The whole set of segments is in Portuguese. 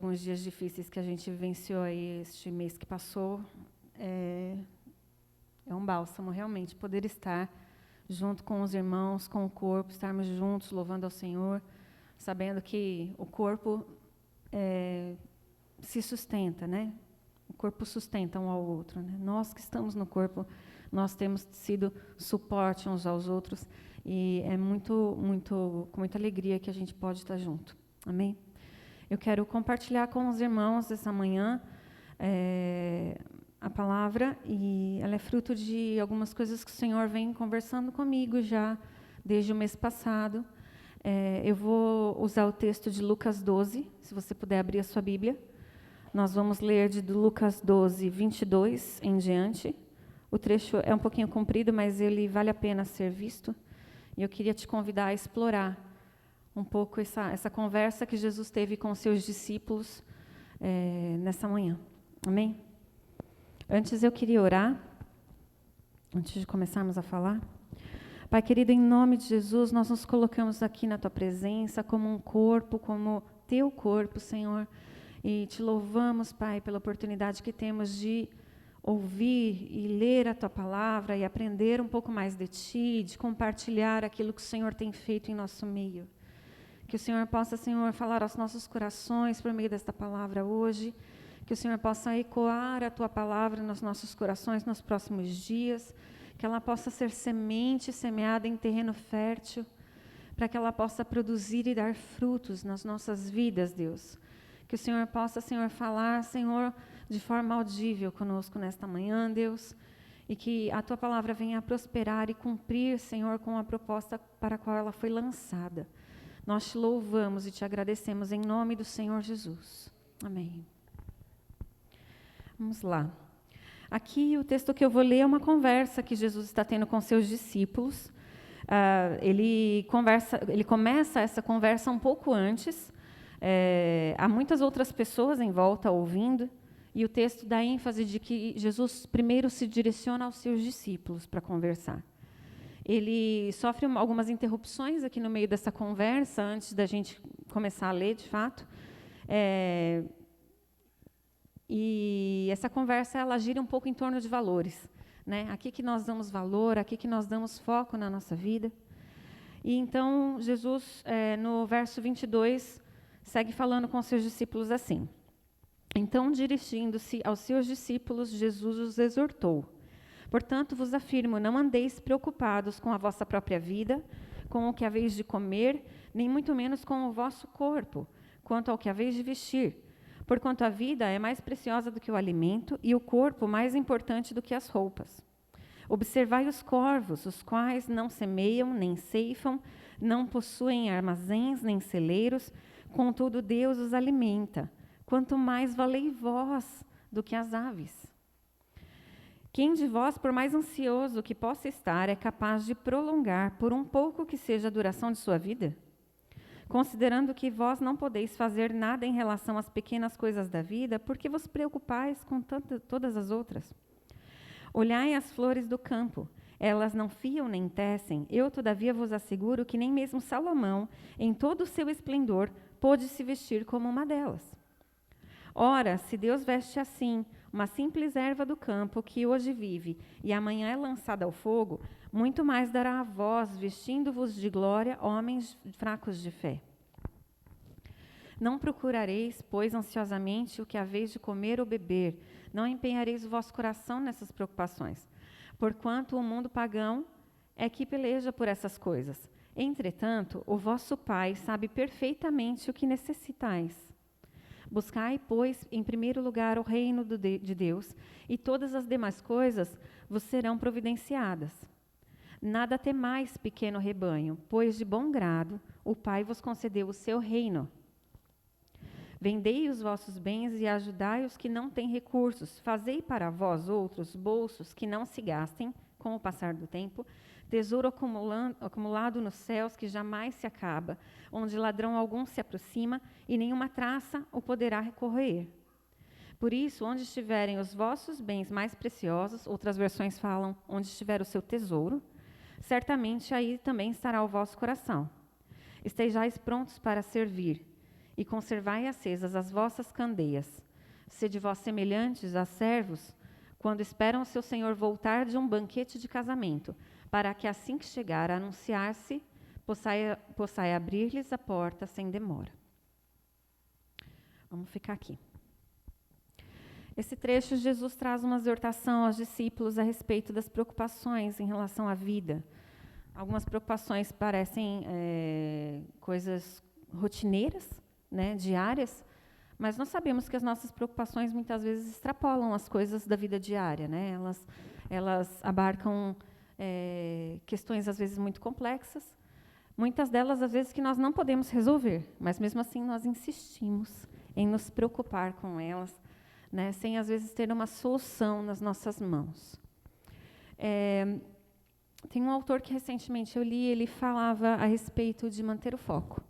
alguns dias difíceis que a gente vivenciou aí este mês que passou, é um bálsamo realmente poder estar junto com os irmãos, com o corpo, estarmos juntos louvando ao Senhor, sabendo que o corpo se sustenta, né? O corpo sustenta um ao outro, né? Nós que estamos no corpo, nós temos sido suporte uns aos outros e é com muita alegria que a gente pode estar junto. Amém? Eu quero compartilhar com os irmãos essa manhã a palavra, e ela é fruto de algumas coisas que o Senhor vem conversando comigo já desde o mês passado. Eu vou usar o texto de Lucas 12, se você puder abrir a sua Bíblia. Nós vamos ler de Lucas 12, 22 em diante. O trecho é um pouquinho comprido, mas ele vale a pena ser visto. E eu queria te convidar a explorar um pouco essa conversa que Jesus teve com os seus discípulos nessa manhã. Amém? Antes eu queria orar, antes de começarmos a falar. Pai querido, em nome de Jesus, nós nos colocamos aqui na Tua presença como um corpo, como Teu corpo, Senhor. E Te louvamos, Pai, pela oportunidade que temos de ouvir e ler a Tua palavra e aprender um pouco mais de Ti, de compartilhar aquilo que o Senhor tem feito em nosso meio. Que o Senhor possa, Senhor, falar aos nossos corações por meio desta palavra hoje. Que o Senhor possa ecoar a Tua palavra nos nossos corações nos próximos dias. Que ela possa ser semente semeada em terreno fértil, para que ela possa produzir e dar frutos nas nossas vidas, Deus. Que o Senhor possa, Senhor, falar, Senhor, de forma audível conosco nesta manhã, Deus. E que a Tua palavra venha a prosperar e cumprir, Senhor, com a proposta para a qual ela foi lançada. Nós Te louvamos e Te agradecemos em nome do Senhor Jesus. Amém. Vamos lá. Aqui o texto que eu vou ler é uma conversa que Jesus está tendo com seus discípulos. Ele começa essa conversa um pouco antes. Há muitas outras pessoas em volta ouvindo. E o texto dá ênfase de que Jesus primeiro se direciona aos seus discípulos para conversar. Ele sofre algumas interrupções aqui no meio dessa conversa, antes da gente começar a ler, de fato. E essa conversa, ela gira um pouco em torno de valores, né? Aqui que nós damos valor, aqui que nós damos foco na nossa vida. E então, Jesus, no verso 22, segue falando com seus discípulos assim. Então, dirigindo-se aos seus discípulos, Jesus os exortou. Portanto, vos afirmo, não andeis preocupados com a vossa própria vida, com o que haveis de comer, nem muito menos com o vosso corpo, quanto ao que haveis de vestir. Porquanto a vida é mais preciosa do que o alimento, e o corpo mais importante do que as roupas. Observai os corvos, os quais não semeiam, nem ceifam, não possuem armazéns, nem celeiros, contudo Deus os alimenta. Quanto mais valei vós do que as aves. Quem de vós, por mais ansioso que possa estar, é capaz de prolongar, por um pouco que seja a duração de sua vida? Considerando que vós não podeis fazer nada em relação às pequenas coisas da vida, por que vos preocupais com todas as outras? Olhai as flores do campo, elas não fiam nem tecem, eu todavia vos asseguro que nem mesmo Salomão, em todo o seu esplendor, pôde se vestir como uma delas. Ora, se Deus veste assim uma simples erva do campo que hoje vive e amanhã é lançada ao fogo, muito mais dará a vós, vestindo-vos de glória, homens fracos de fé. Não procurareis, pois, ansiosamente o que haveis de comer ou beber, não empenhareis o vosso coração nessas preocupações, porquanto o mundo pagão é que peleja por essas coisas. Entretanto, o vosso Pai sabe perfeitamente o que necessitais. Buscai, pois, em primeiro lugar o reino de Deus, e todas as demais coisas vos serão providenciadas. Nada temais, pequeno rebanho, pois de bom grado o Pai vos concedeu o seu reino. Vendei os vossos bens e ajudai os que não têm recursos. Fazei para vós outros bolsos que não se gastem com o passar do tempo, tesouro acumulado nos céus que jamais se acaba, onde ladrão algum se aproxima e nenhuma traça o poderá corroer. Por isso, onde estiverem os vossos bens mais preciosos, outras versões falam, onde estiver o seu tesouro, certamente aí também estará o vosso coração. Estejais prontos para servir, e conservai acesas as vossas candeias. Sede vós semelhantes a servos, quando esperam o seu senhor voltar de um banquete de casamento, para que assim que chegar a anunciar-se, possai abrir-lhes a porta sem demora. Vamos ficar aqui. Esse trecho, Jesus traz uma exortação aos discípulos a respeito das preocupações em relação à vida. Algumas preocupações parecem coisas rotineiras, né, diárias, mas nós sabemos que as nossas preocupações muitas vezes extrapolam as coisas da vida diária, né? Elas abarcam questões às vezes muito complexas, muitas delas às vezes que nós não podemos resolver, mas mesmo assim nós insistimos em nos preocupar com elas, né, sem às vezes ter uma solução nas nossas mãos. Tem um autor que recentemente eu li, ele falava a respeito de manter o foco.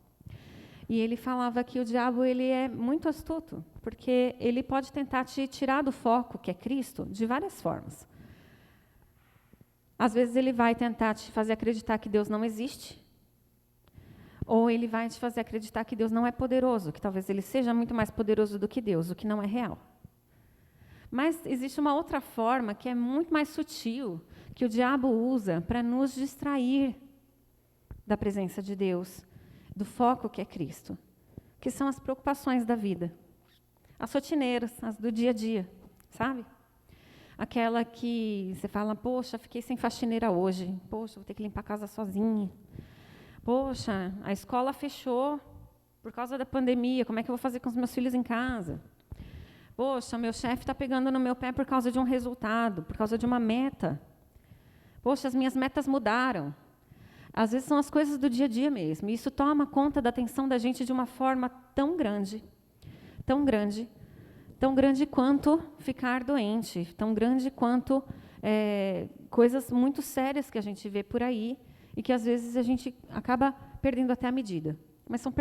E ele falava que o diabo ele é muito astuto, porque ele pode tentar te tirar do foco, que é Cristo, de várias formas. Às vezes ele vai tentar te fazer acreditar que Deus não existe, ou ele vai te fazer acreditar que Deus não é poderoso, que talvez ele seja muito mais poderoso do que Deus, o que não é real. Mas existe uma outra forma que é muito mais sutil, que o diabo usa para nos distrair da presença de Deus, do foco que é Cristo, que são as preocupações da vida. As rotineiras, as do dia a dia, sabe? Aquela que você fala, poxa, fiquei sem faxineira hoje, poxa, vou ter que limpar a casa sozinha. Poxa, a escola fechou por causa da pandemia, como é que eu vou fazer com os meus filhos em casa? Poxa, meu chefe está pegando no meu pé por causa de um resultado, por causa de uma meta. Poxa, as minhas metas mudaram. Às vezes são as coisas do dia a dia mesmo. E isso toma conta da atenção da gente de uma forma tão grande, tão grande, tão grande quanto ficar doente, tão grande quanto coisas muito sérias que a gente vê por aí e que às vezes a gente acaba perdendo até a medida. Mas são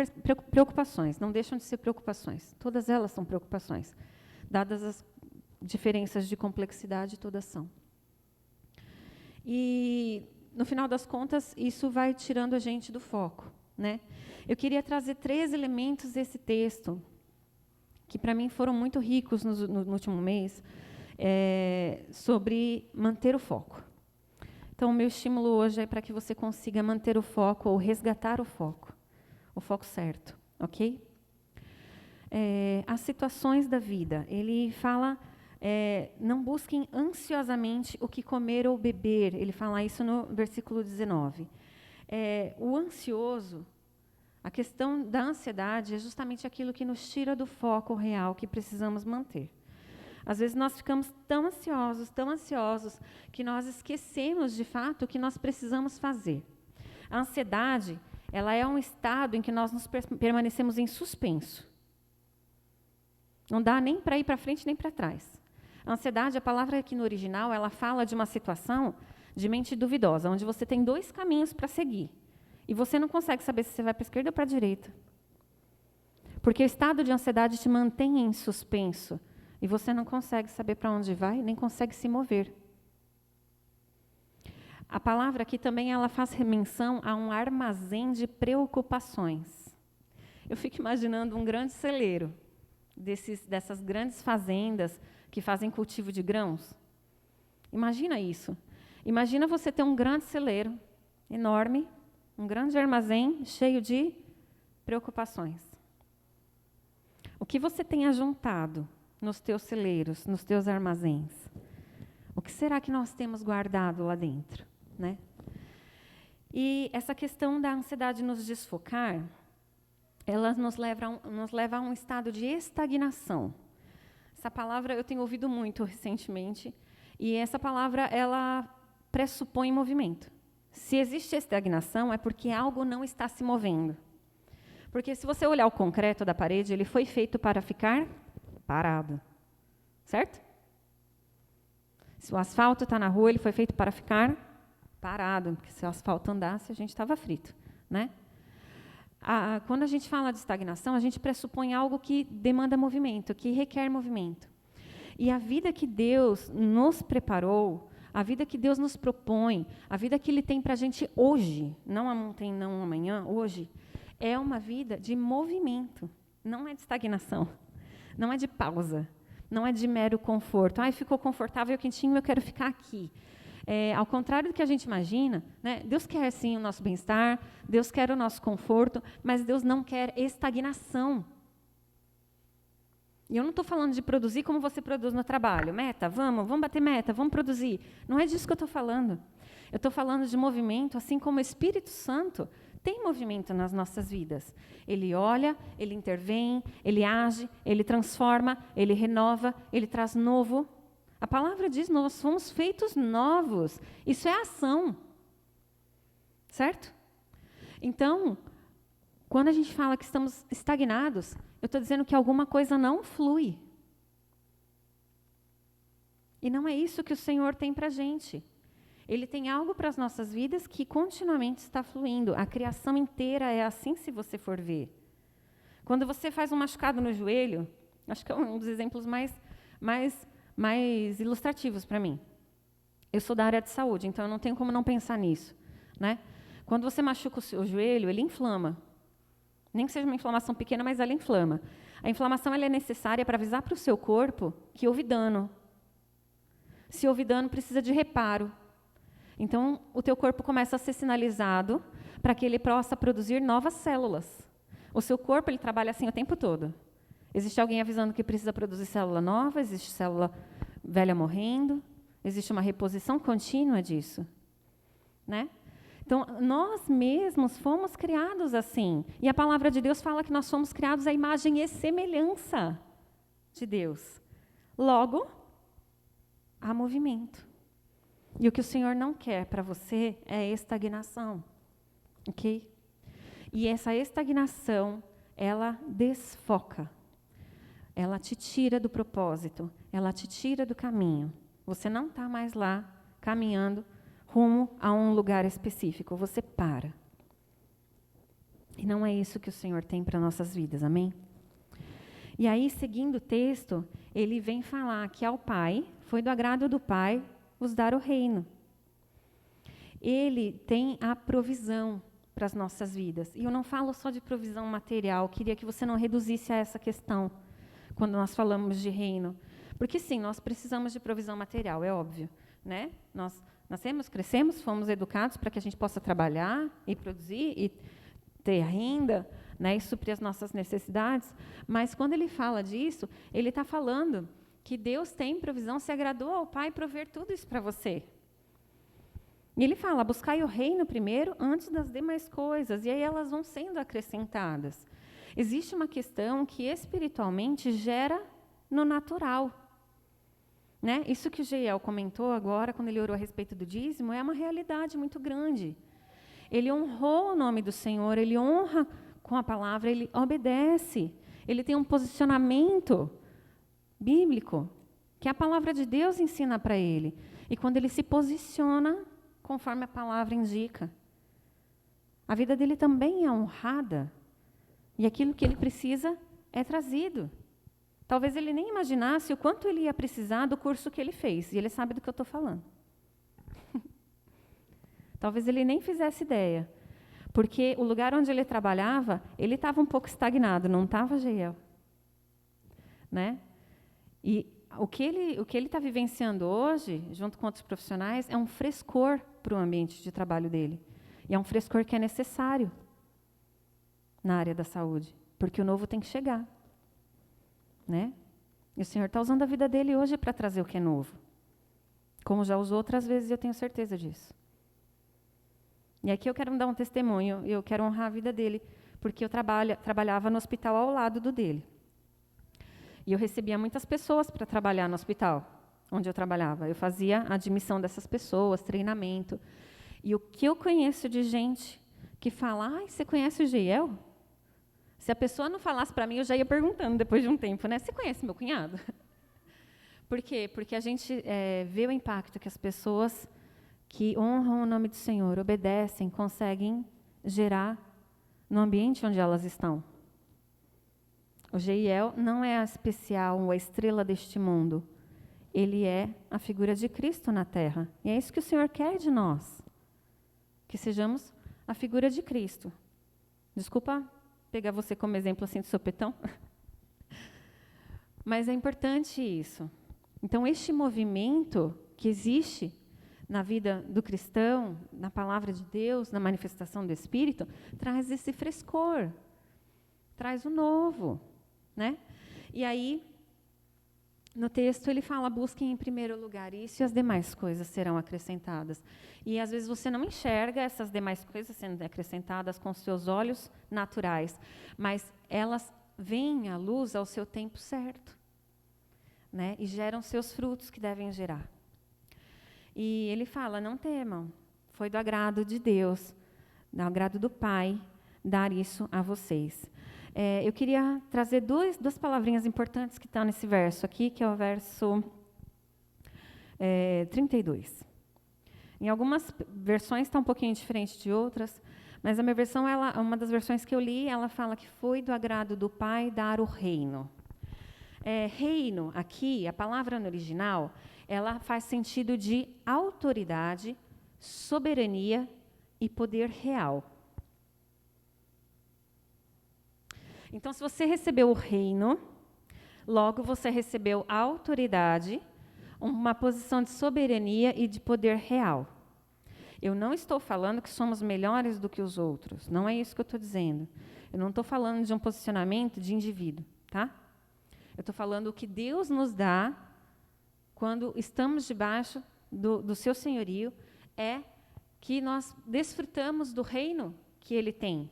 preocupações, não deixam de ser preocupações. Todas elas são preocupações. Dadas as diferenças de complexidade, todas são. E, no final das contas, isso vai tirando a gente do foco, né? Eu queria trazer 3 elementos desse texto, que para mim foram muito ricos no último mês, sobre manter o foco. Então, o meu estímulo hoje é para que você consiga manter o foco ou resgatar o foco certo, ok? As situações da vida. Ele fala, não busquem ansiosamente o que comer ou beber. Ele fala isso no versículo 19. O ansioso, a questão da ansiedade é justamente aquilo que nos tira do foco real que precisamos manter. Às vezes nós ficamos tão ansiosos, que nós esquecemos de fato o que nós precisamos fazer. A ansiedade, ela é um estado em que nós nos permanecemos em suspenso. Não dá nem para ir para frente nem para trás. A ansiedade, a palavra aqui no original, ela fala de uma situação de mente duvidosa, onde você tem 2 caminhos para seguir. E você não consegue saber se você vai para a esquerda ou para a direita. Porque o estado de ansiedade te mantém em suspenso. E você não consegue saber para onde vai, nem consegue se mover. A palavra aqui também ela faz menção a um armazém de preocupações. Eu fico imaginando um grande celeiro, dessas grandes fazendas que fazem cultivo de grãos. Imagina isso. Imagina você ter um grande celeiro, enorme, um grande armazém cheio de preocupações. O que você tem ajuntado nos teus celeiros, nos teus armazéns? O que será que nós temos guardado lá dentro, né? E essa questão da ansiedade nos desfocar, ela nos leva a um estado de estagnação. Essa palavra eu tenho ouvido muito recentemente, e essa palavra ela pressupõe movimento. Se existe estagnação, é porque algo não está se movendo. Porque se você olhar o concreto da parede, ele foi feito para ficar parado, certo? Se o asfalto está na rua, ele foi feito para ficar parado, porque se o asfalto andasse, a gente estava frito, né? Quando a gente fala de estagnação, a gente pressupõe algo que demanda movimento, que requer movimento. E a vida que Deus nos preparou, a vida que Deus nos propõe, a vida que Ele tem para a gente hoje, não ontem, não amanhã, hoje, é uma vida de movimento. Não é de estagnação. Não é de pausa. Não é de mero conforto. Ai, ficou confortável, quentinho, eu quero ficar aqui. Ao contrário do que a gente imagina, né, Deus quer, sim, o nosso bem-estar, Deus quer o nosso conforto, mas Deus não quer estagnação. E eu não estou falando de produzir como você produz no trabalho. Meta, vamos bater meta, vamos produzir. Não é disso que eu estou falando. Eu estou falando de movimento, assim como o Espírito Santo tem movimento nas nossas vidas. Ele olha, ele intervém, ele age, ele transforma, ele renova, ele traz novo. A palavra diz, nós somos feitos novos. Isso é ação. Certo? Então, quando a gente fala que estamos estagnados, eu estou dizendo que alguma coisa não flui. E não é isso que o Senhor tem para a gente. Ele tem algo para as nossas vidas que continuamente está fluindo. A criação inteira é assim, se você for ver. Quando você faz um machucado no joelho, acho que é um dos exemplos mais ilustrativos para mim. Eu sou da área de saúde, então eu não tenho como não pensar nisso, né? Quando você machuca o seu joelho, ele inflama. Nem que seja uma inflamação pequena, mas ela inflama. A inflamação ela é necessária para avisar para o seu corpo que houve dano. Se houve dano, precisa de reparo. Então, o teu corpo começa a ser sinalizado para que ele possa produzir novas células. O seu corpo ele trabalha assim o tempo todo. Existe alguém avisando que precisa produzir célula nova, existe célula velha morrendo, existe uma reposição contínua disso, né? Então, nós mesmos fomos criados assim. E a palavra de Deus fala que nós fomos criados à imagem e semelhança de Deus. Logo, há movimento. E o que o Senhor não quer para você é estagnação. Ok? E essa estagnação, ela desfoca. Ela te tira do propósito. Ela te tira do caminho. Você não está mais lá caminhando rumo a um lugar específico. Você para. E não é isso que o Senhor tem para nossas vidas. Amém? E aí, seguindo o texto, ele vem falar que ao Pai, foi do agrado do Pai vos dar o reino. Ele tem a provisão para as nossas vidas. E eu não falo só de provisão material, queria que você não reduzisse a essa questão quando nós falamos de reino. Porque sim, nós precisamos de provisão material, é óbvio, né? Nós nascemos, crescemos, fomos educados para que a gente possa trabalhar e produzir e ter renda, né, e suprir as nossas necessidades. Mas quando ele fala disso, ele está falando que Deus tem provisão, se agradou ao Pai prover tudo isso para você. E ele fala, buscai o reino primeiro antes das demais coisas, e aí elas vão sendo acrescentadas. Existe uma questão que espiritualmente gera no natural. Né? Isso que o Geiel comentou agora, quando ele orou a respeito do dízimo, é uma realidade muito grande. Ele honrou o nome do Senhor, ele honra com a palavra, ele obedece. Ele tem um posicionamento bíblico que a palavra de Deus ensina para ele. E quando ele se posiciona conforme a palavra indica, a vida dele também é honrada. E aquilo que ele precisa é trazido. Talvez ele nem imaginasse o quanto ele ia precisar do curso que ele fez. E ele sabe do que eu estou falando. Talvez ele nem fizesse ideia. Porque o lugar onde ele trabalhava, ele estava um pouco estagnado, não estava, Geiel? Né? E o que ele está vivenciando hoje, junto com outros profissionais, é um frescor para o ambiente de trabalho dele. E é um frescor que é necessário na área da saúde. Porque o novo tem que chegar. Né? E o Senhor está usando a vida dele hoje para trazer o que é novo. Como já usou outras vezes, eu tenho certeza disso. E aqui eu quero dar um testemunho, eu quero honrar a vida dele, porque eu trabalhava no hospital ao lado do dele. E eu recebia muitas pessoas para trabalhar no hospital, onde eu trabalhava. Eu fazia a admissão dessas pessoas, treinamento. E o que eu conheço de gente que fala, você conhece o Geiel? Se a pessoa não falasse para mim, eu já ia perguntando depois de um tempo, né? Você conhece meu cunhado? Por quê? Porque a gente vê o impacto que as pessoas que honram o nome do Senhor, obedecem, conseguem gerar no ambiente onde elas estão. O Geiel não é a especial ou a estrela deste mundo. Ele é a figura de Cristo na Terra. E é isso que o Senhor quer de nós. Que sejamos a figura de Cristo. Desculpa pegar você como exemplo assim de sopetão. Mas é importante isso. Então, este movimento que existe na vida do cristão, na palavra de Deus, na manifestação do Espírito, traz esse frescor, traz o novo, né? E aí, no texto, ele fala, busquem em primeiro lugar isso e as demais coisas serão acrescentadas. E, às vezes, você não enxerga essas demais coisas sendo acrescentadas com os seus olhos naturais, mas elas vêm à luz ao seu tempo certo, né? E geram seus frutos que devem gerar. E ele fala, não temam, foi do agrado de Deus, do agrado do Pai, dar isso a vocês. Eu queria trazer duas palavrinhas importantes que estão nesse verso aqui, que é o verso 32. Em algumas versões está um pouquinho diferente de outras, mas a minha versão, uma das versões que eu li, ela fala que foi do agrado do Pai dar o reino. Reino, aqui, a palavra no original, ela faz sentido de autoridade, soberania e poder real. Então, se você recebeu o reino, logo você recebeu a autoridade, uma posição de soberania e de poder real. Eu não estou falando que somos melhores do que os outros, não é isso que eu estou dizendo. Eu não estou falando de um posicionamento de indivíduo, tá? Eu estou falando o que Deus nos dá quando estamos debaixo do seu senhorio, é que nós desfrutamos do reino que Ele tem.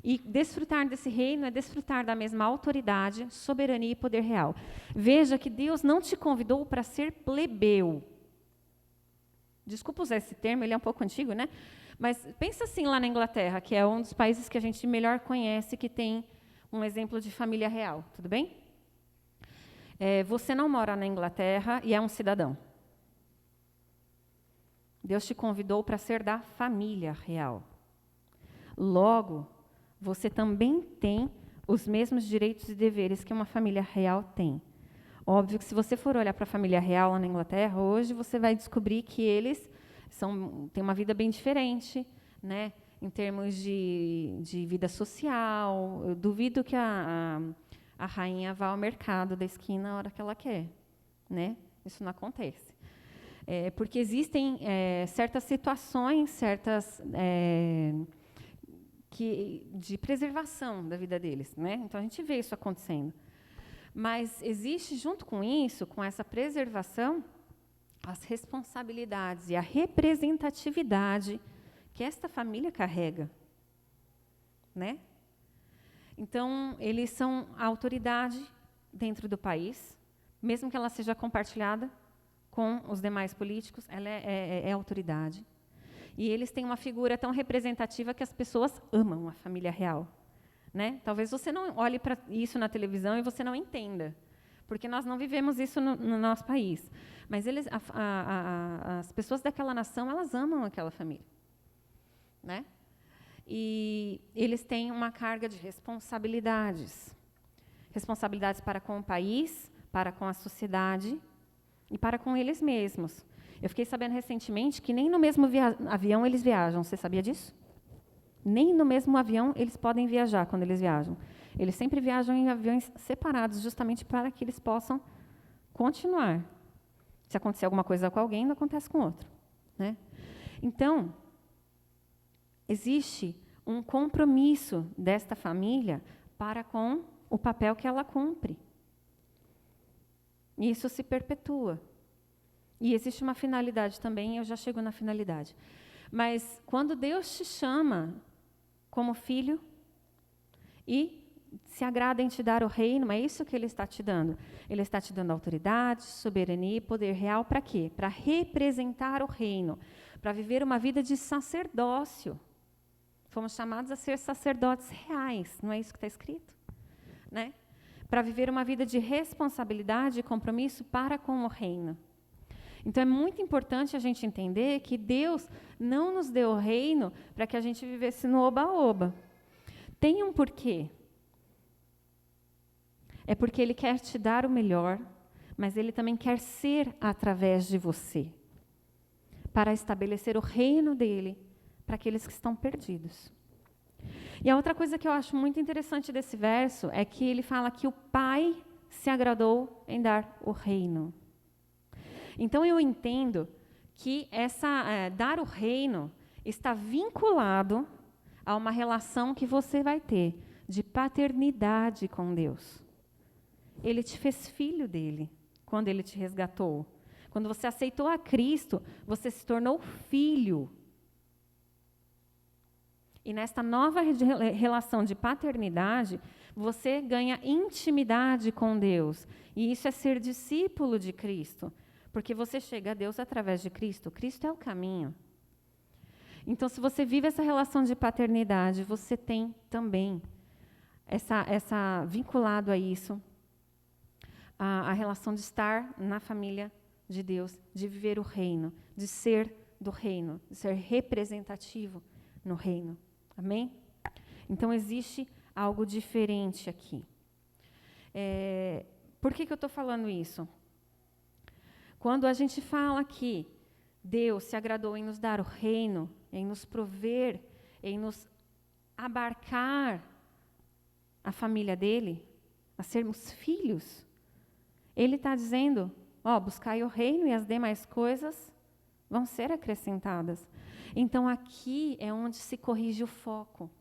E desfrutar desse reino é desfrutar da mesma autoridade, soberania e poder real. Veja que Deus não te convidou para ser plebeu. Desculpa usar esse termo, ele é um pouco antigo, né? Mas pensa assim lá na Inglaterra, que é um dos países que a gente melhor conhece, que tem um exemplo de família real. Tudo bem? Você não mora na Inglaterra e é um cidadão. Deus te convidou para ser da família real. Logo, você também tem os mesmos direitos e deveres que uma família real tem. Óbvio que se você for olhar para a família real lá na Inglaterra, hoje você vai descobrir que eles têm uma vida bem diferente, né? Em termos de vida social. Eu duvido que a rainha vá ao mercado da esquina na hora que ela quer, né? Isso não acontece. Porque existem certas situações, de preservação da vida deles, né? Então, a gente vê isso acontecendo. Mas existe, junto com isso, com essa preservação, as responsabilidades e a representatividade que esta família carrega, né? Então, eles são a autoridade dentro do país, mesmo que ela seja compartilhada com os demais políticos, ela é autoridade. E eles têm uma figura tão representativa que as pessoas amam a família real, né? Talvez você não olhe para isso na televisão e você não entenda, porque nós não vivemos isso no nosso país. Mas as pessoas daquela nação, elas amam aquela família, né? E eles têm uma carga de responsabilidades. Responsabilidades para com o país, para com a sociedade e para com eles mesmos. Eu fiquei sabendo recentemente que nem no mesmo avião eles viajam. Você sabia disso? Nem no mesmo avião eles podem viajar quando eles viajam. Eles sempre viajam em aviões separados, justamente para que eles possam continuar. Se acontecer alguma coisa com alguém, não acontece com outro, né? Então, existe um compromisso desta família para com o papel que ela cumpre. E isso se perpetua. E existe uma finalidade também, eu já chego na finalidade. Mas quando Deus te chama como filho e se agrada em te dar o reino, é isso que Ele está te dando. Ele está te dando autoridade, soberania e poder real para quê? Para representar o reino, para viver uma vida de sacerdócio. Fomos chamados a ser sacerdotes reais, não é isso que está escrito? Né? Para viver uma vida de responsabilidade e compromisso para com o reino. Então, é muito importante a gente entender que Deus não nos deu o reino para que a gente vivesse no oba-oba. Tem um porquê. É porque Ele quer te dar o melhor, mas Ele também quer ser através de você, para estabelecer o reino dEle para aqueles que estão perdidos. E a outra coisa que eu acho muito interessante desse verso é que ele fala que o Pai se agradou em dar o reino. Então eu entendo que dar o reino está vinculado a uma relação que você vai ter de paternidade com Deus. Ele te fez filho dele quando ele te resgatou. Quando você aceitou a Cristo, você se tornou filho. E nesta nova relação de paternidade, você ganha intimidade com Deus. E isso é ser discípulo de Cristo. Porque você chega a Deus através de Cristo. Cristo é o caminho. Então, se você vive essa relação de paternidade, você tem também vinculado a isso, a relação de estar na família de Deus, de viver o reino, de ser do reino, de ser representativo no reino. Amém? Então, existe algo diferente aqui. Por que eu estou falando isso? Quando a gente fala que Deus se agradou em nos dar o reino, em nos prover, em nos abarcar a família dele, a sermos filhos, ele está dizendo, buscai o reino e as demais coisas vão ser acrescentadas. Então, aqui é onde se corrige o foco.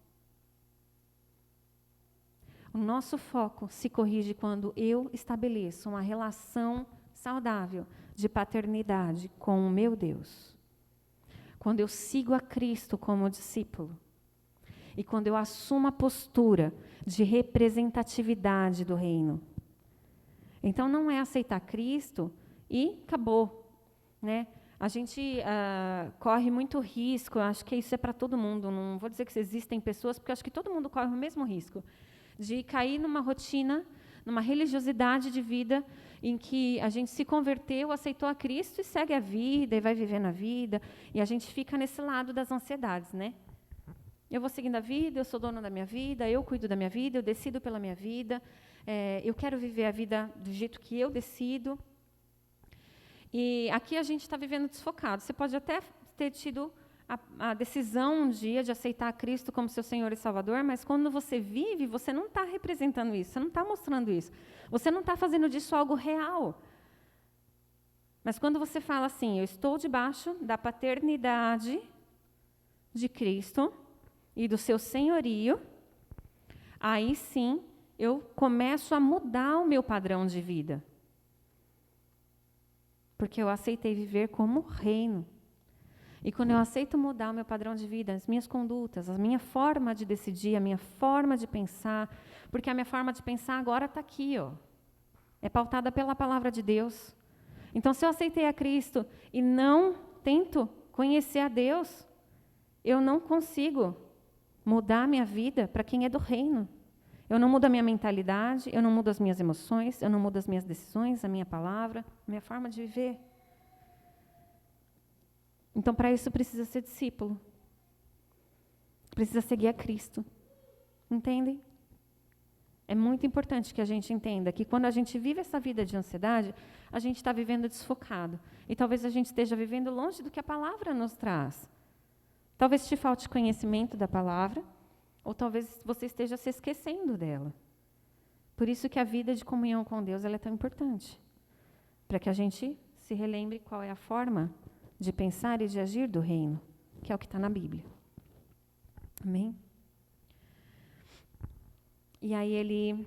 O nosso foco se corrige quando eu estabeleço uma relação saudável de paternidade com o meu Deus. Quando eu sigo a Cristo como discípulo. E quando eu assumo a postura de representatividade do reino. Então, não é aceitar Cristo e acabou, né? A gente corre muito risco, eu acho que isso é para todo mundo, não vou dizer que existem pessoas, porque eu acho que todo mundo corre o mesmo risco, de cair numa rotina, numa religiosidade de vida, em que a gente se converteu, aceitou a Cristo e segue a vida, e vai vivendo a vida, e a gente fica nesse lado das ansiedades, né? Eu vou seguindo a vida, eu sou dono da minha vida, eu cuido da minha vida, eu decido pela minha vida, eu quero viver a vida do jeito que eu decido. E aqui a gente está vivendo desfocado. Você pode até ter tido a decisão um dia de aceitar a Cristo como seu Senhor e Salvador, mas quando você vive, você não está representando isso, você não está mostrando isso. Você não está fazendo disso algo real. Mas quando você fala assim, eu estou debaixo da paternidade de Cristo e do seu senhorio, aí sim eu começo a mudar o meu padrão de vida. Porque eu aceitei viver como reino. E quando eu aceito mudar o meu padrão de vida, as minhas condutas, a minha forma de decidir, a minha forma de pensar, porque a minha forma de pensar agora está aqui, é pautada pela palavra de Deus. Então, se eu aceitei a Cristo e não tento conhecer a Deus, eu não consigo mudar a minha vida para quem é do reino. Eu não mudo a minha mentalidade, eu não mudo as minhas emoções, eu não mudo as minhas decisões, a minha palavra, a minha forma de viver. Então, para isso, precisa ser discípulo. Precisa seguir a Cristo. Entendem? É muito importante que a gente entenda que quando a gente vive essa vida de ansiedade, a gente está vivendo desfocado. E talvez a gente esteja vivendo longe do que a palavra nos traz. Talvez te falte conhecimento da palavra, ou talvez você esteja se esquecendo dela. Por isso que a vida de comunhão com Deus ela é tão importante. Para que a gente se relembre qual é a forma de pensar e de agir do reino, que é o que está na Bíblia. Amém? E aí ele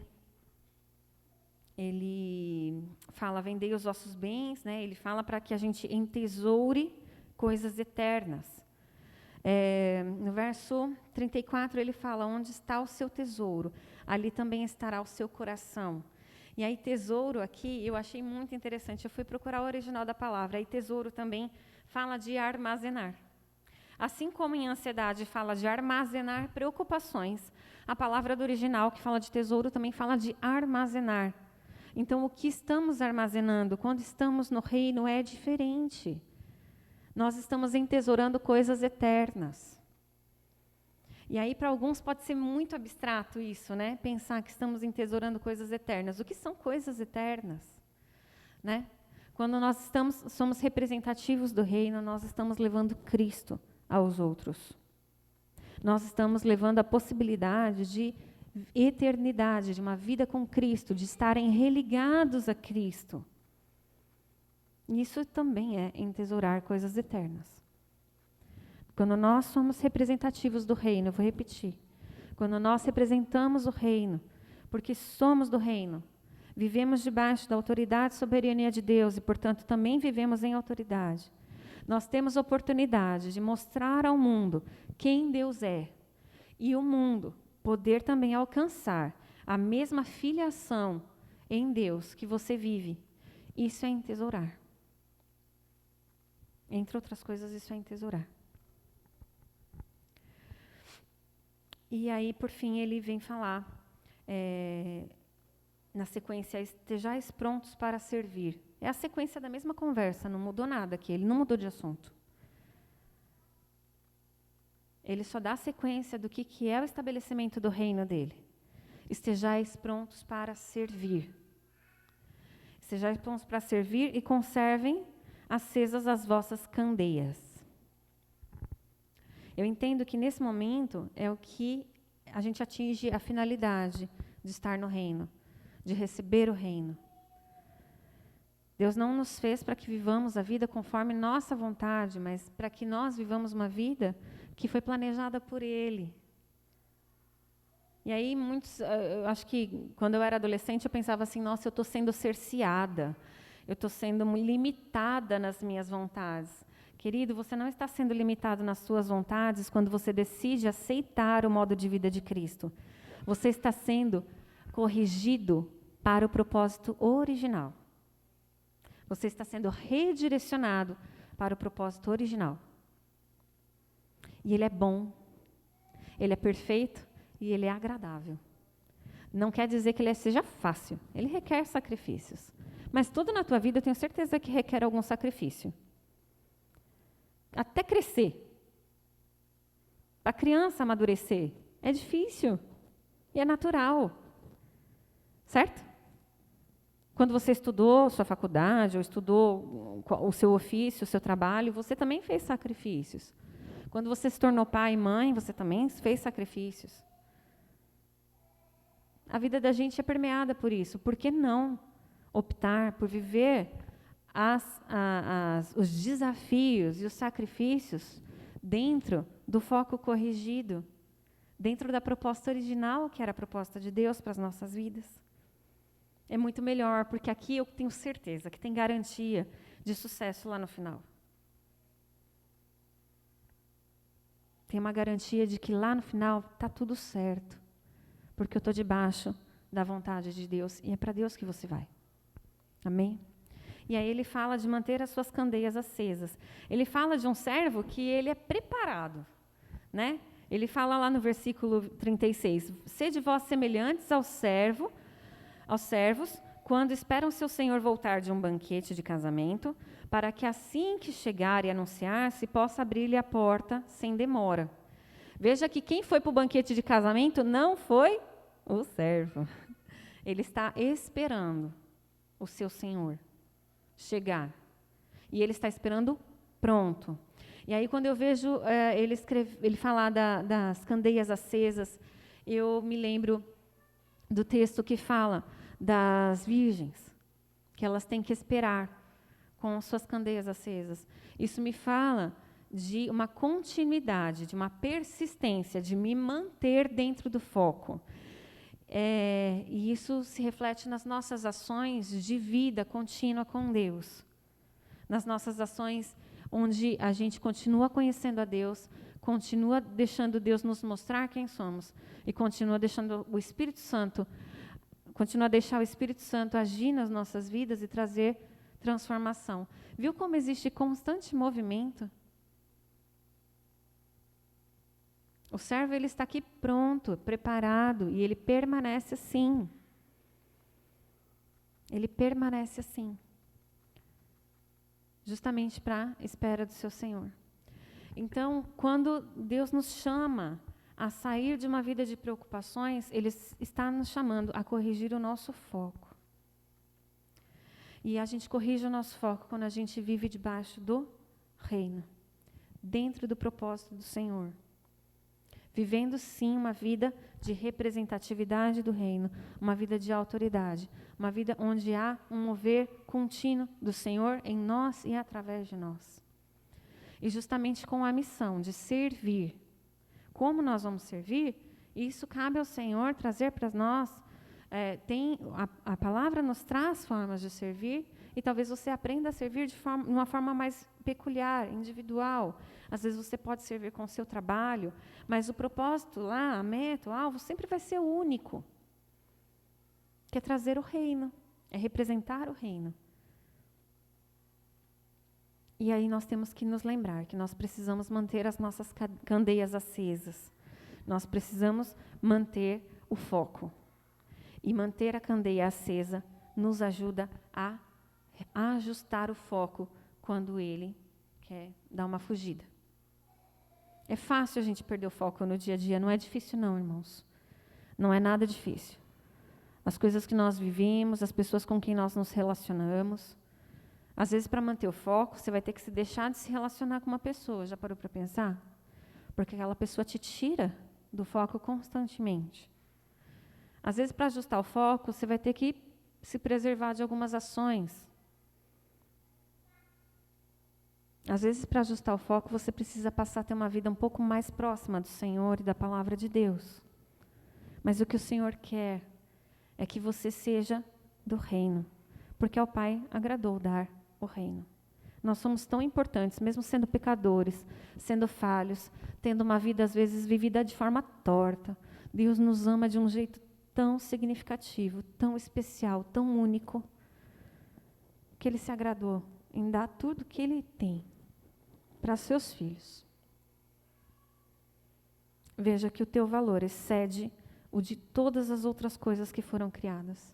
fala, vendei os vossos bens, né? Ele fala para que a gente entesoure coisas eternas. No verso 34, ele fala, onde está o seu tesouro, ali também estará o seu coração. E aí, tesouro aqui, eu achei muito interessante. Eu fui procurar o original da palavra. Aí, tesouro também fala de armazenar. Assim como em ansiedade fala de armazenar preocupações, a palavra do original que fala de tesouro também fala de armazenar. Então, o que estamos armazenando quando estamos no reino é diferente. Nós estamos entesourando coisas eternas. E aí, para alguns, pode ser muito abstrato isso, né? Pensar que estamos entesourando coisas eternas. O que são coisas eternas? Né? Quando nós somos representativos do reino, nós estamos levando Cristo aos outros. nós estamos levando a possibilidade de eternidade, de uma vida com Cristo, de estarem religados a Cristo. Isso também é entesourar coisas eternas. Quando nós somos representativos do reino, eu vou repetir. Quando nós representamos o reino, porque somos do reino, vivemos debaixo da autoridade e soberania de Deus e, portanto, também vivemos em autoridade. Nós temos a oportunidade de mostrar ao mundo quem Deus é. E o mundo poder também alcançar a mesma filiação em Deus que você vive. Isso é entesourar. Entre outras coisas, isso é entesourar. E aí, por fim, ele vem falar, na sequência, estejais prontos para servir. É a sequência da mesma conversa, não mudou nada aqui, ele não mudou de assunto. Ele só dá a sequência do que é o estabelecimento do reino dele. Estejais prontos para servir. Estejais prontos para servir e conservem acesas as vossas candeias. Eu entendo que nesse momento é o que a gente atinge a finalidade de estar no reino, de receber o reino. Deus não nos fez para que vivamos a vida conforme nossa vontade, mas para que nós vivamos uma vida que foi planejada por Ele. E aí, eu acho que quando eu era adolescente, eu pensava assim, nossa, eu estou sendo cerceada, eu estou sendo limitada nas minhas vontades. Querido, você não está sendo limitado nas suas vontades quando você decide aceitar o modo de vida de Cristo. Você está sendo corrigido para o propósito original. Você está sendo redirecionado para o propósito original. E ele é bom, ele é perfeito e ele é agradável. Não quer dizer que ele seja fácil, ele requer sacrifícios. Mas tudo na tua vida eu tenho certeza que requer algum sacrifício. Até crescer. Para a criança amadurecer, é difícil e é natural. Certo? Quando você estudou sua faculdade, ou estudou o seu ofício, o seu trabalho, você também fez sacrifícios. Quando você se tornou pai e mãe, você também fez sacrifícios. A vida da gente é permeada por isso. Por que não optar por viver os desafios e os sacrifícios dentro do foco corrigido, dentro da proposta original, que era a proposta de Deus para as nossas vidas? É muito melhor, porque aqui eu tenho certeza que tem garantia de sucesso lá no final. Tem uma garantia de que lá no final está tudo certo, porque eu estou debaixo da vontade de Deus e é para Deus que você vai. Amém? E aí ele fala de manter as suas candeias acesas. Ele fala de um servo que ele é preparado, né? Ele fala lá no versículo 36, sede vós semelhantes aos servos, quando esperam seu senhor voltar de um banquete de casamento, para que assim que chegar e anunciar, se possa abrir-lhe a porta sem demora. Veja que quem foi para o banquete de casamento não foi o servo. Ele está esperando o seu senhor chegar. E ele está esperando pronto. E aí, quando eu vejo ele falar das candeias acesas, eu me lembro do texto que fala das virgens, que elas têm que esperar com suas candeias acesas. Isso me fala de uma continuidade, de uma persistência, de me manter dentro do foco. E isso se reflete nas nossas ações de vida contínua com Deus. Nas nossas ações onde a gente continua conhecendo a Deus, continua deixando Deus nos mostrar quem somos e continua deixando o Espírito Santo, continua a deixar o Espírito Santo agir nas nossas vidas e trazer transformação. Viu como existe constante movimento? O servo ele está aqui pronto, preparado, e ele permanece assim. Ele permanece assim. Justamente para a espera do seu Senhor. Então, quando Deus nos chama a sair de uma vida de preocupações, Ele está nos chamando a corrigir o nosso foco. E a gente corrige o nosso foco quando a gente vive debaixo do reino, dentro do propósito do Senhor. vivendo sim uma vida de representatividade do reino, uma vida de autoridade, uma vida onde há um mover contínuo do Senhor em nós e através de nós. E justamente com a missão de servir. Como nós vamos servir? Isso cabe ao Senhor trazer para nós. A palavra nos traz formas de servir, e talvez você aprenda a servir de uma forma mais peculiar, individual. Às vezes você pode servir com o seu trabalho, mas o propósito lá, a meta, o alvo, sempre vai ser o único, que é trazer o reino, é representar o reino. E aí nós temos que nos lembrar que nós precisamos manter as nossas candeias acesas. Nós precisamos manter o foco. E manter a candeia acesa nos ajuda a ajustar o foco quando ele quer dar uma fugida. É fácil a gente perder o foco no dia a dia, não é difícil não, irmãos. Não é nada difícil. As coisas que nós vivemos, as pessoas com quem nós nos relacionamos. Às vezes, para manter o foco, você vai ter que se deixar de se relacionar com uma pessoa. Já parou para pensar? Porque aquela pessoa te tira do foco constantemente. Às vezes, para ajustar o foco, você vai ter que se preservar de algumas ações. Às vezes, para ajustar o foco, você precisa passar a ter uma vida um pouco mais próxima do Senhor e da palavra de Deus. Mas o que o Senhor quer é que você seja do reino, porque ao Pai agradou dar o reino. Nós somos tão importantes, mesmo sendo pecadores, sendo falhos, tendo uma vida, às vezes, vivida de forma torta. Deus nos ama de um jeito tão significativo, tão especial, tão único, que Ele se agradou em dar tudo que Ele tem para seus filhos. Veja que o teu valor excede o de todas as outras coisas que foram criadas.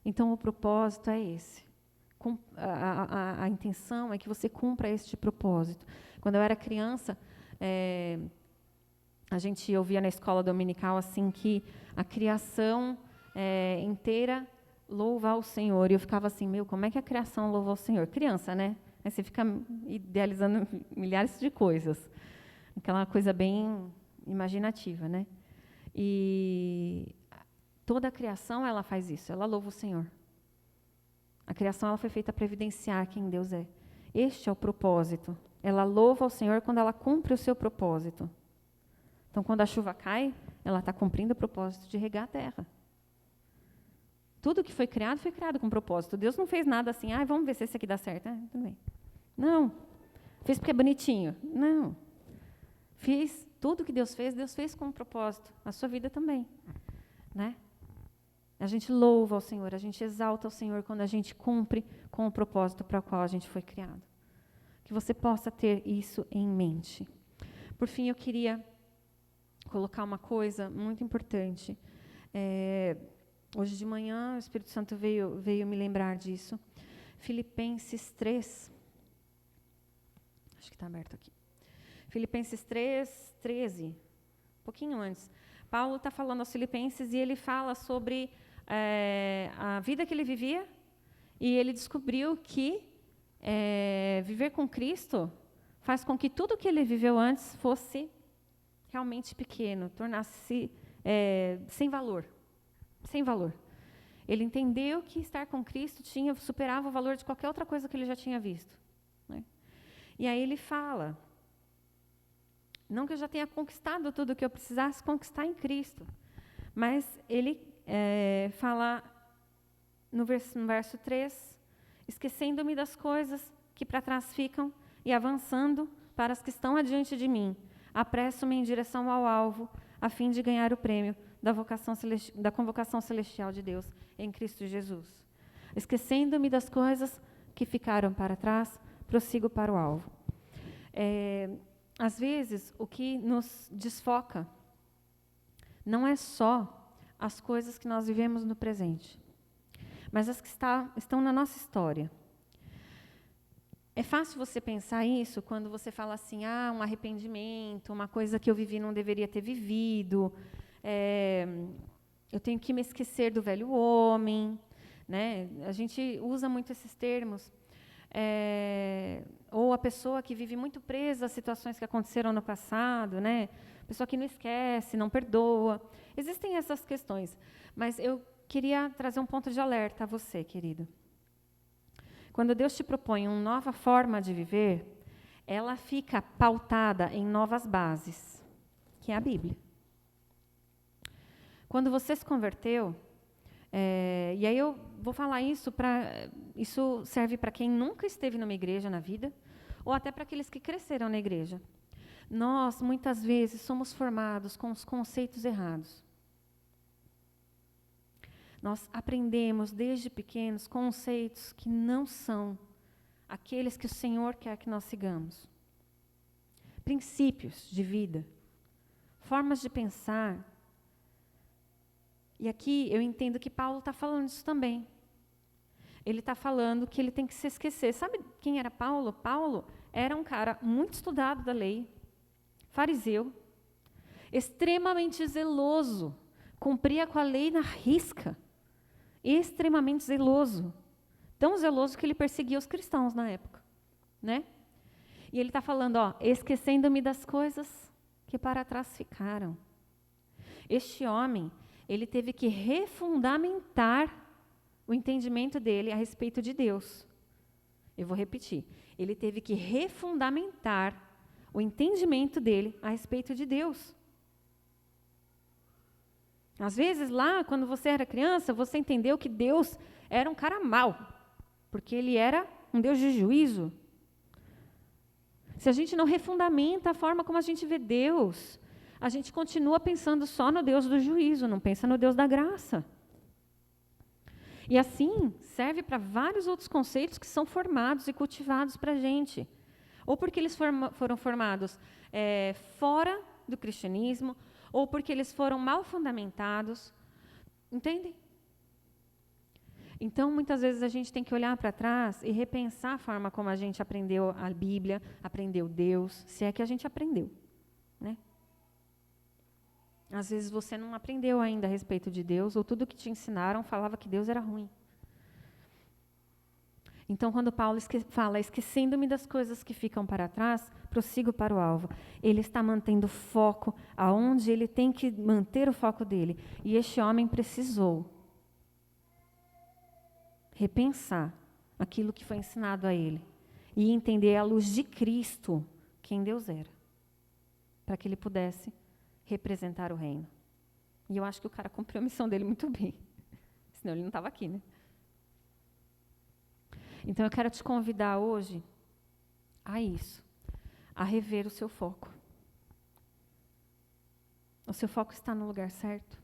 Então, o propósito é esse. A intenção é que você cumpra este propósito. Quando eu era criança, a gente ouvia na escola dominical assim que a criação inteira louva ao Senhor. E eu ficava assim, como é que a criação louva ao Senhor? Criança, né? Aí você fica idealizando milhares de coisas. Aquela coisa bem imaginativa, né? E toda a criação, ela faz isso, ela louva o Senhor. A criação, ela foi feita para evidenciar quem Deus é. Este é o propósito. Ela louva ao Senhor quando ela cumpre o seu propósito. Então, quando a chuva cai, ela está cumprindo o propósito de regar a terra. Tudo que foi criado com propósito. Deus não fez nada assim, vamos ver se esse aqui dá certo. Tudo bem. Não. Fez porque é bonitinho. Não. Tudo que Deus fez com um propósito. A sua vida também. Né? A gente louva ao Senhor, a gente exalta ao Senhor quando a gente cumpre com o propósito para o qual a gente foi criado. Que você possa ter isso em mente. Por fim, eu queria colocar uma coisa muito importante. Hoje de manhã, o Espírito Santo veio me lembrar disso. Filipenses 3. Acho que está aberto aqui. Filipenses 3, 13. Um pouquinho antes. Paulo está falando aos Filipenses e ele fala sobre a vida que ele vivia, e ele descobriu que viver com Cristo faz com que tudo que ele viveu antes fosse realmente pequeno, tornasse sem valor. Sem valor. Ele entendeu que estar com Cristo superava o valor de qualquer outra coisa que ele já tinha visto. Né? E aí ele fala, não que eu já tenha conquistado tudo o que eu precisasse conquistar em Cristo, mas ele fala no verso 3, esquecendo-me das coisas que para trás ficam e avançando para as que estão adiante de mim, apresso-me em direção ao alvo, a fim de ganhar o prêmio da convocação celestial de Deus em Cristo Jesus. Esquecendo-me das coisas que ficaram para trás, prossigo para o alvo. Às vezes, o que nos desfoca não é só as coisas que nós vivemos no presente, mas as que estão na nossa história. É fácil você pensar isso quando você fala assim, um arrependimento, uma coisa que eu vivi não deveria ter vivido, eu tenho que me esquecer do velho homem, né? A gente usa muito esses termos. ou a pessoa que vive muito presa a situações que aconteceram no passado, né? Pessoa que não esquece, não perdoa. Existem essas questões, mas eu queria trazer um ponto de alerta a você, querido. Quando Deus te propõe uma nova forma de viver, ela fica pautada em novas bases, que é a Bíblia. Quando você se converteu, e aí eu vou falar isso isso serve para quem nunca esteve numa igreja na vida, ou até para aqueles que cresceram na igreja. Nós, muitas vezes, somos formados com os conceitos errados. Nós aprendemos desde pequenos conceitos que não são aqueles que o Senhor quer que nós sigamos. Princípios de vida, formas de pensar. E aqui eu entendo que Paulo está falando disso também. Ele está falando que ele tem que se esquecer. Sabe quem era Paulo? Paulo era um cara muito estudado da lei, fariseu, extremamente zeloso, cumpria com a lei na risca. Extremamente zeloso. Tão zeloso que ele perseguia os cristãos na época. Né? E ele está falando, esquecendo-me das coisas que para trás ficaram. Este homem, ele teve que refundamentar o entendimento dele a respeito de Deus. Eu vou repetir. Ele teve que refundamentar o entendimento dele a respeito de Deus. Às vezes, lá, quando você era criança, você entendeu que Deus era um cara mau, porque ele era um Deus de juízo. Se a gente não refundamenta a forma como a gente vê Deus, a gente continua pensando só no Deus do juízo, não pensa no Deus da graça. E assim, serve para vários outros conceitos que são formados e cultivados para a gente. Ou porque eles foram formados fora do cristianismo, ou porque eles foram mal fundamentados. Entendem? Então, muitas vezes a gente tem que olhar para trás e repensar a forma como a gente aprendeu a Bíblia, aprendeu Deus, se é que a gente aprendeu. Né? Às vezes você não aprendeu ainda a respeito de Deus, ou tudo que te ensinaram falava que Deus era ruim. Então, quando Paulo fala, esquecendo-me das coisas que ficam para trás, prossigo para o alvo. Ele está mantendo foco aonde ele tem que manter o foco dele. E este homem precisou repensar aquilo que foi ensinado a ele e entender à luz de Cristo quem Deus era, para que ele pudesse representar o reino. E eu acho que o cara cumpriu a missão dele muito bem. Senão ele não estava aqui, né? Então, eu quero te convidar hoje a isso, a rever o seu foco. O seu foco está no lugar certo?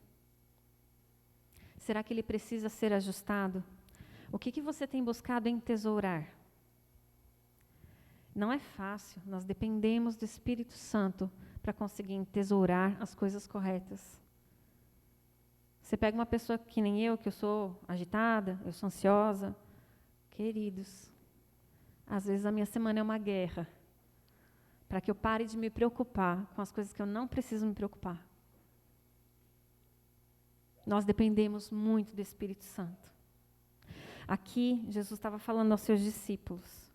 Será que ele precisa ser ajustado? O que você tem buscado entesourar? Não é fácil, nós dependemos do Espírito Santo para conseguir entesourar as coisas corretas. Você pega uma pessoa que nem eu, que eu sou agitada, eu sou ansiosa. Queridos, às vezes a minha semana é uma guerra para que eu pare de me preocupar com as coisas que eu não preciso me preocupar. Nós dependemos muito do Espírito Santo. Aqui, Jesus estava falando aos seus discípulos.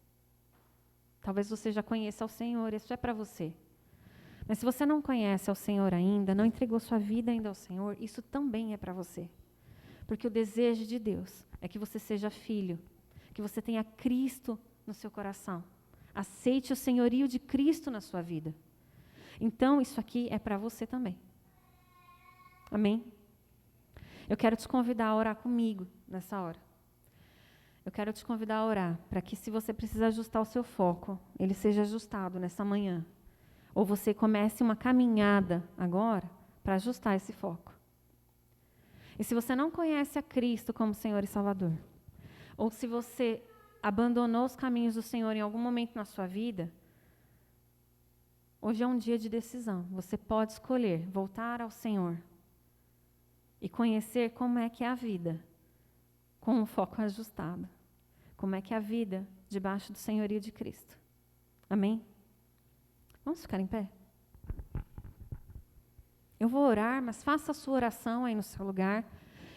Talvez você já conheça o Senhor, isso é para você. Mas se você não conhece ao Senhor ainda, não entregou sua vida ainda ao Senhor, isso também é para você. Porque o desejo de Deus é que você seja filho, que você tenha Cristo no seu coração. Aceite o senhorio de Cristo na sua vida. Então, isso aqui é para você também. Amém? Eu quero te convidar a orar comigo nessa hora. Eu quero te convidar a orar para que, se você precisa ajustar o seu foco, ele seja ajustado nessa manhã. Ou você comece uma caminhada agora para ajustar esse foco. E se você não conhece a Cristo como Senhor e Salvador, ou se você abandonou os caminhos do Senhor em algum momento na sua vida, hoje é um dia de decisão. Você pode escolher voltar ao Senhor e conhecer como é que é a vida com um foco ajustado. Como é que é a vida debaixo do senhorio de Cristo. Amém? Vamos ficar em pé? Eu vou orar, mas faça a sua oração aí no seu lugar.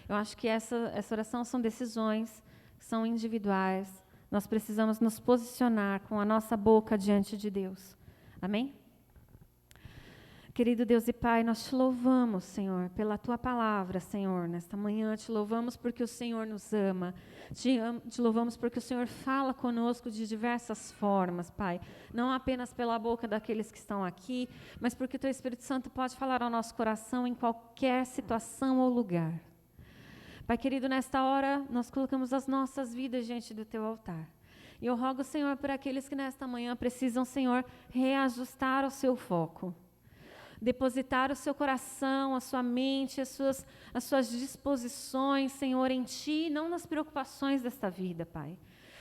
Eu acho que essa oração são decisões, são individuais. nós precisamos nos posicionar com a nossa boca diante de Deus. Amém? Querido Deus e Pai, nós te louvamos, Senhor, pela Tua palavra, Senhor, nesta manhã. Te louvamos porque o Senhor nos ama. Te louvamos porque o Senhor fala conosco de diversas formas, Pai. Não apenas pela boca daqueles que estão aqui, mas porque o Teu Espírito Santo pode falar ao nosso coração em qualquer situação ou lugar. Pai querido, nesta hora, nós colocamos as nossas vidas diante do Teu altar. E eu rogo, Senhor, por aqueles que nesta manhã precisam, Senhor, reajustar o seu foco. Depositar o seu coração, a sua mente, as suas disposições, Senhor, em Ti, não nas preocupações desta vida, Pai.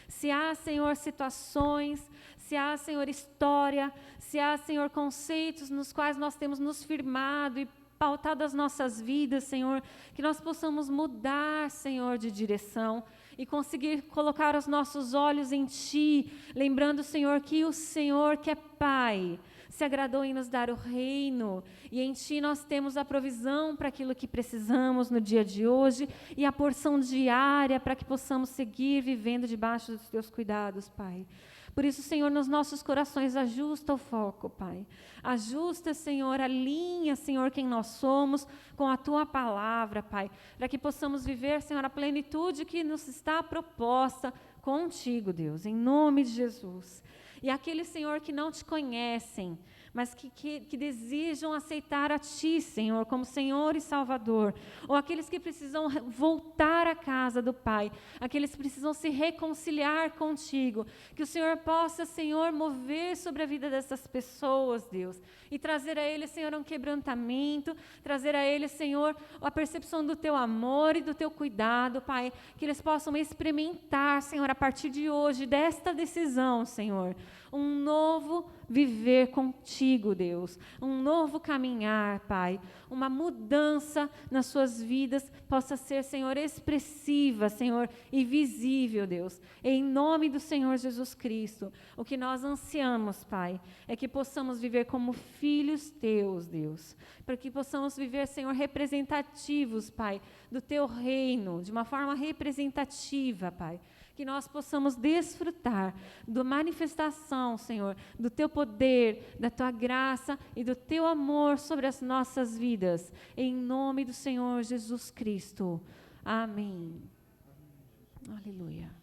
Se há, Senhor, situações, se há, Senhor, história, se há, Senhor, conceitos nos quais nós temos nos firmado e pautado as nossas vidas, Senhor, que nós possamos mudar, Senhor, de direção e conseguir colocar os nossos olhos em Ti, lembrando, Senhor, que o Senhor que é Pai, se agradou em nos dar o reino, e em Ti nós temos a provisão para aquilo que precisamos no dia de hoje, e a porção diária para que possamos seguir vivendo debaixo dos Teus cuidados, Pai. Por isso, Senhor, nos nossos corações, ajusta o foco, Pai. Ajusta, Senhor, alinha, Senhor, quem nós somos com a Tua palavra, Pai, para que possamos viver, Senhor, a plenitude que nos está proposta contigo, Deus, em nome de Jesus. E aqueles, Senhor, que não Te conhecem, mas que desejam aceitar a Ti, Senhor, como Senhor e Salvador, ou aqueles que precisam voltar à casa do Pai, aqueles que precisam se reconciliar contigo, que o Senhor possa, Senhor, mover sobre a vida dessas pessoas, Deus, e trazer a eles, Senhor, um quebrantamento, trazer a eles, Senhor, a percepção do Teu amor e do Teu cuidado, Pai, que eles possam experimentar, Senhor, a partir de hoje, desta decisão, Senhor, um novo viver contigo, Deus, um novo caminhar, Pai, uma mudança nas suas vidas possa ser, Senhor, expressiva, Senhor, e visível, Deus, em nome do Senhor Jesus Cristo. O que nós ansiamos, Pai, é que possamos viver como filhos Teus, Deus, para que possamos viver, Senhor, representativos, Pai, do Teu reino, de uma forma representativa, Pai, que nós possamos desfrutar da manifestação, Senhor, do Teu poder, da Tua graça e do Teu amor sobre as nossas vidas, em nome do Senhor Jesus Cristo. Amém. Aleluia.